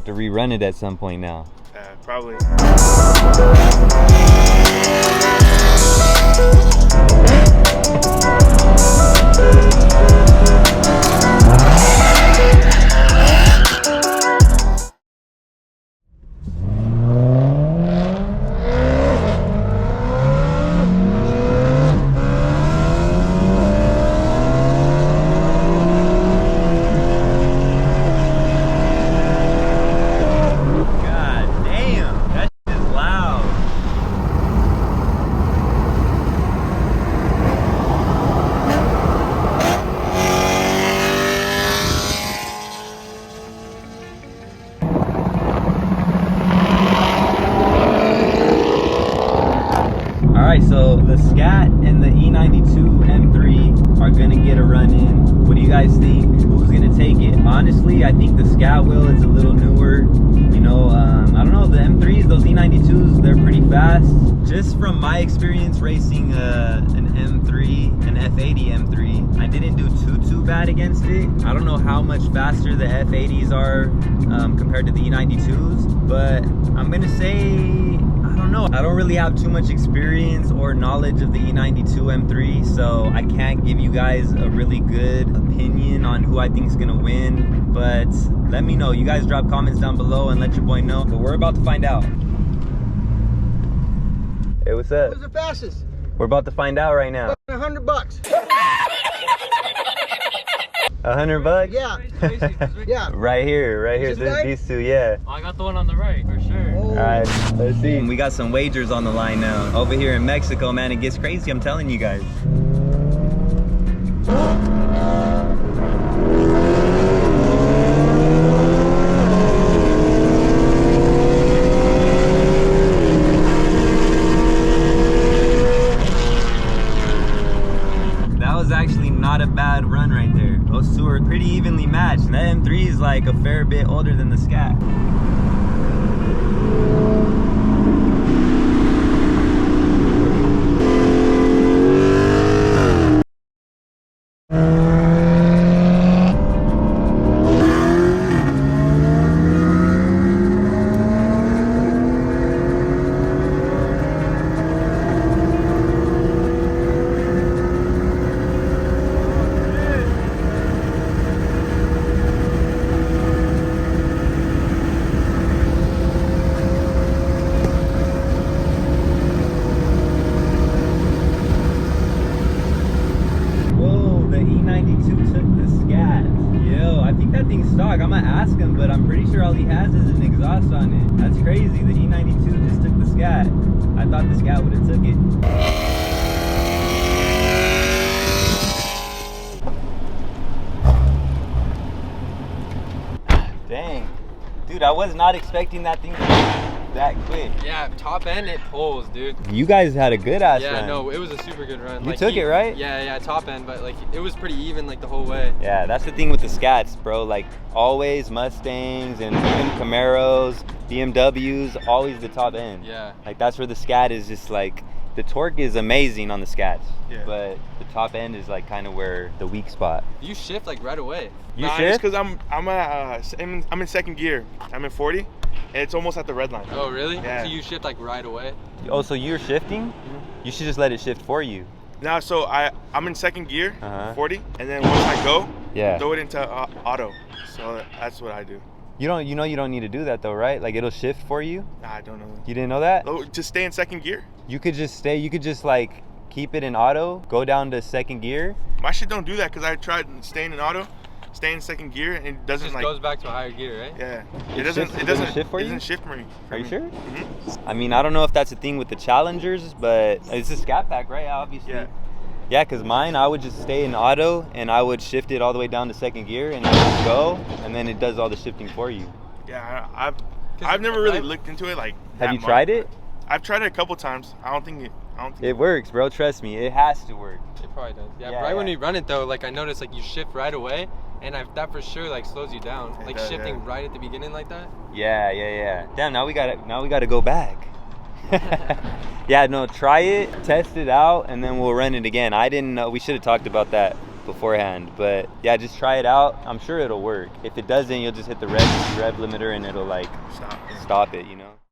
to rerun it at some point now. Probably. So the Scat and the E92 M3 are gonna get a run in. What do you guys think? Who's gonna take it? Honestly, I think the Scat will. It's a little newer. You know, I don't know, the M3s, those E92s, they're pretty fast. Just from my experience racing an M3, an F80 M3, I didn't do too bad against it. I don't know how much faster the F80s are compared to the E92s, but I'm gonna say, I don't know. I don't really have too much experience or knowledge of the E92 M3, so I can't give you guys a really good opinion on who I think is gonna win. But let me know. You guys drop comments down below and let your boy know. But we're about to find out. Hey, what's up? Who's the fastest? We're about to find out right now. $100 bucks. $100? Yeah. Yeah. Right here. These two, yeah. I got the one on the right, for sure. Oh. All right, let's see. We got some wagers on the line now. Over here in Mexico, man, it gets crazy, I'm telling you guys. That was actually not a bad run right there. Those two are pretty evenly matched. And that M3 is like a fair bit older than the Scat. Stock. I'm gonna ask him, but I'm pretty sure all he has is an exhaust on it. That's crazy. The E92 just took the Scat. I thought the Scat would have took it. Dang, dude, I was not expecting that thing to be that quick. Yeah, top end it pulls, dude. You guys had a good ass run. Yeah, no, it was a super good run. You like, took it, right? Yeah, top end, but like it was pretty even like the whole way. Yeah, that's the thing with the Scats, bro. Like always Mustangs and even Camaros, BMWs, always the top end. Yeah. Like that's where the Scat is just like, the torque is amazing on the Scats, yeah, but the top end is like kind of where the weak spot. You shift like right away. You shift? Because I'm in second gear. I'm in 40. And it's almost at the red line. Oh, really? Yeah. So you shift like right away? Oh, so you're shifting? Mm-hmm. You should just let it shift for you. No, so I'm in second gear, 40, and then once I go, throw it into auto. So that's what I do. You don't need to do that though, right? Like it'll shift for you? Nah, I don't know. You didn't know that? Oh, just stay in second gear? You could just like keep it in auto, go down to second gear. My shit don't do that because I tried staying in auto, stay in second gear, and it doesn't just goes back to a higher gear, right? Yeah. It doesn't shift for you? It doesn't shift for me. Are you sure? Mm-hmm. I mean, I don't know if that's a thing with the Challengers, but it's a Scatpack, right? Obviously. Yeah. Yeah, because mine, I would just stay in auto and I would shift it all the way down to second gear and just go, and then it does all the shifting for you. Yeah, I've never really looked into it like that. Have you tried it? I've tried it a couple times. I don't think it works, bro. Trust me, it has to work. It probably does. Yeah, when we run it though, like I noticed like you shift right away, and that for sure like slows you down. It like does, shifting right at the beginning like that. Yeah. Damn, now we gotta go back. Yeah, no, try it, test it out, and then we'll run it again. I didn't know. We should have talked about that beforehand. But yeah, just try it out. I'm sure it'll work. If it doesn't, you'll just hit the rev limiter and it'll like stop it, you know.